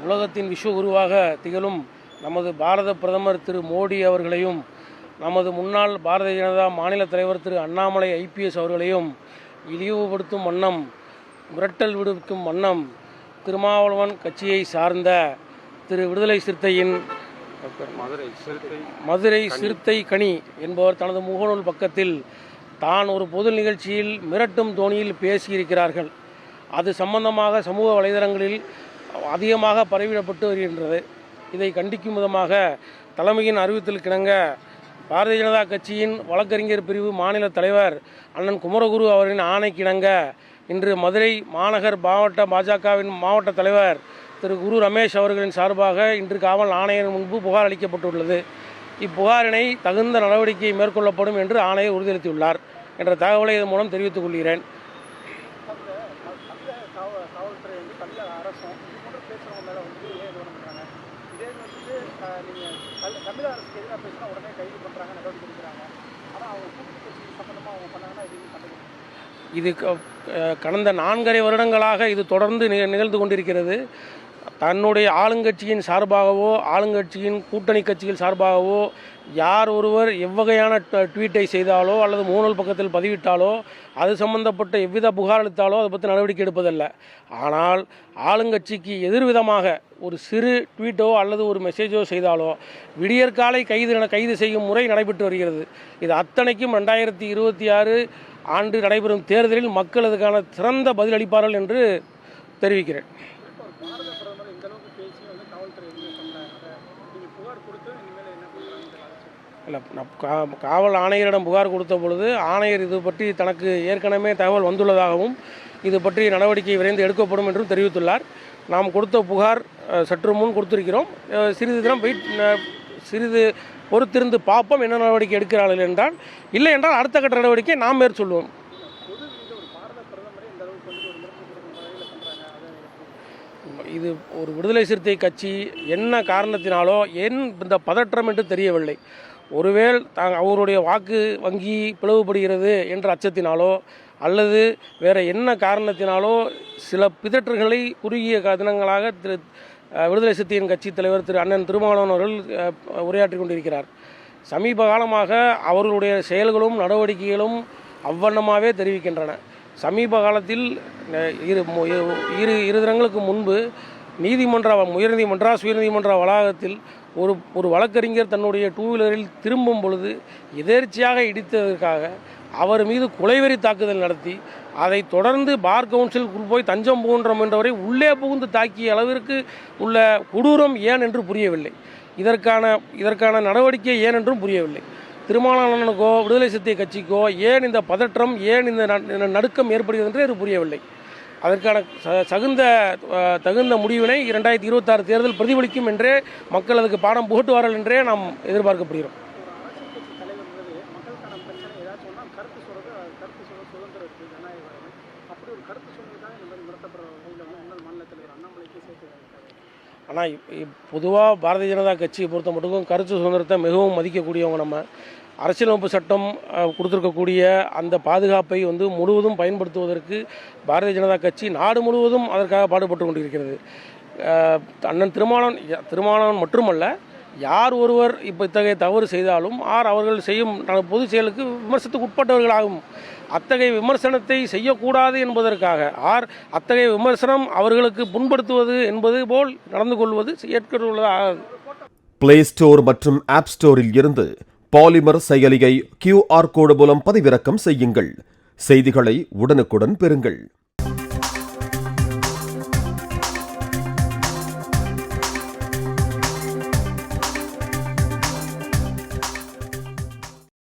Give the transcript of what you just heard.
உலகத்தின் விஸ்வகுருவாக திகழும் நமது பாரத பிரதமர் திரு மோடி அவர்களையும், நமது முன்னாள் பாரதிய ஜனதா மாநில தலைவர் திரு அண்ணாமலை ஐபிஎஸ் அவர்களையும் இழிவுபடுத்தும் வண்ணம், மிரட்டல் விடுக்கும் வண்ணம் திருமாவளவன் கட்சியை சார்ந்த திரு விடுதலை சிறுத்தையின் மதுரை சிறுத்தை கனி என்பவர் தனது முகநூல் பக்கத்தில் தான் ஒரு பொது நிகழ்ச்சியில் மிரட்டும் தோணியில் பேசியிருக்கிறார்கள். அது சம்பந்தமாக சமூக வலைதளங்களில் அதிகமாக பரவிடப்பட்டு வருகின்றது. இதை கண்டிக்கும் விதமாக தலைமையின் அறிவித்தலுக்கிணங்க பாரதிய ஜனதா கட்சியின் வழக்கறிஞர் பிரிவு மாநில தலைவர் அண்ணன் குமரகுரு அவரின் ஆணைக்கிணங்க இன்று மதுரை மாநகர் மாவட்ட பாஜகவின் மாவட்ட தலைவர் திரு குரு ரமேஷ் அவர்களின் சார்பாக இன்று காவல் ஆணையர் முன்பு புகார் அளிக்கப்பட்டுள்ளது. இப்புகாரினை தகுந்த நடவடிக்கை மேற்கொள்ளப்படும் என்று ஆணையர் உறுதியளித்துள்ளார் என்ற தகவலை இதன் மூலம் தெரிவித்துக் கொள்கிறேன். இது கடந்த 4.5 வருடங்களாக இது தொடர்ந்து நிகழ்ந்து கொண்டிருக்கிறது. தன்னுடைய ஆளுங்கட்சியின் சார்பாகவோ ஆளுங்கட்சியின் கூட்டணி கட்சிகள் சார்பாகவோ யார் ஒருவர் எவ்வகையான ட்வீட்டை செய்தாலோ அல்லது முகநூல் பக்கத்தில் பதிவிட்டாலோ அது சம்பந்தப்பட்ட எவ்வித புகார் அளித்தாலோ அதை பற்றி நடவடிக்கை எடுப்பதில்ல. ஆனால் ஆளுங்கட்சிக்கு எதிர்விதமாக ஒரு சிறு ட்வீட்டோ அல்லது ஒரு மெசேஜோ செய்தாலோ விடியற்காலை கைது செய்யும் முறை நடைபெற்று வருகிறது. இது அத்தனைக்கும் 2026 ஆண்டு நடைபெறும் தேர்தலில் மக்கள் அதுக்கான சிறந்த பதில் அளிப்பார்கள் என்று தெரிவிக்கிறேன். இல்லை, காவல் ஆணையரிடம் புகார் கொடுத்த பொழுது ஆணையர் இது பற்றி தனக்கு ஏற்கனவே தகவல் வந்துள்ளதாகவும் இது பற்றி நடவடிக்கை விரைந்து எடுக்கப்படும் என்றும் தெரிவித்துள்ளார். நாம் கொடுத்த புகார் சற்று முன் கொடுத்திருக்கிறோம். சிறிது பொறுத்திருந்து பார்ப்போம் என்ன நடவடிக்கை எடுக்கிறார்கள் என்றால். இல்லை என்றால் அடுத்த கட்ட நடவடிக்கை நாம் மேற்கொள்வோம். இது ஒரு விடுதலை சிறுத்தை கட்சி என்ன காரணத்தினாலோ இந்த பதற்றம் என்று தெரியவில்லை. ஒருவேள் அவருடைய வாக்கு வங்கி பிளவுபடுகிறது என்ற அச்சத்தினாலோ அல்லது வேறு என்ன காரணத்தினாலோ சில பிதற்றுகளை குறுகிய தினங்களாக விடுதலை சிறுத்தையின் கட்சி தலைவர் திரு அண்ணன் திருமாவளவன் அவர்கள் உரையாற்றி கொண்டிருக்கிறார். சமீப காலமாக அவர்களுடைய செயல்களும் நடவடிக்கைகளும் அவ்வண்ணமாகவே தெரிவிக்கின்றன. சமீப காலத்தில் இரு தினங்களுக்கு முன்பு மெட்ராஸ் உயர்நீதிமன்ற வளாகத்தில் ஒரு வழக்கறிஞர் தன்னுடைய 2 வீலரில் திரும்பும் பொழுது எதேர்ச்சியாக இடித்ததற்காக அவர் மீது கொலைவெறி தாக்குதல் நடத்தி அதை தொடர்ந்து பார் கவுன்சில் போய் தஞ்சம் புகுன்றம் என்றவரை உள்ளே புகுந்து தாக்கிய அளவிற்கு உள்ள கொடூரம் ஏன் என்று புரியவில்லை. இதற்கான நடவடிக்கை ஏன் என்றும் புரியவில்லை. திருமாவளவனுக்கோ விடுதலை சிறுத்தை கட்சிக்கோ ஏன் இந்த பதற்றம், ஏன் இந்த நடுக்கம் ஏற்படுகிறது என்று அது புரியவில்லை. அதற்கான தகுந்த முடிவினை 2026 தேர்தல் பிரதிபலிக்கும் என்றே மக்கள் அதுக்கு பாடம் புகட்டுவார்கள் என்றே நாம் எதிர்பார்க்கப்படுகிறோம். ஆனால் பொதுவாக பாரதிய ஜனதா கட்சியை பொறுத்த மட்டும் கருத்து சுதந்திரத்தை மிகவும் மதிக்கக்கூடியவங்க. நம்ம அரசியலமைப்பு சட்டம் கொடுத்துருக்கக்கூடிய அந்த பாதுகாப்பை முழுவதும் பயன்படுத்துவதற்கு பாரதிய ஜனதா கட்சி நாடு முழுவதும் அதற்காக பாடுபட்டு கொண்டிருக்கிறது. அண்ணன் திருமாவளவன் மட்டுமல்ல, யார் ஒருவர் இத்தகைய தவறு செய்தாலும் அவர்கள் செய்யும் பொது செயலுக்கு விமர்சனத்துக்கு உட்பட்டவர்களாகும். அத்தகைய விமர்சனத்தை செய்யக்கூடாது என்பதற்காக அத்தகைய விமர்சனம் அவர்களுக்கு புண்படுத்துவது என்பது போல் நடந்து கொள்வது ஏற்கனவே பிளே ஸ்டோர் மற்றும் ஆப் ஸ்டோரில் இருந்து பாலிமர் செயலியை QR கோடு மூலம் பதிவிறக்கம் செய்யுங்கள். செய்திகளை உடனுக்குடன் பெறுங்கள்.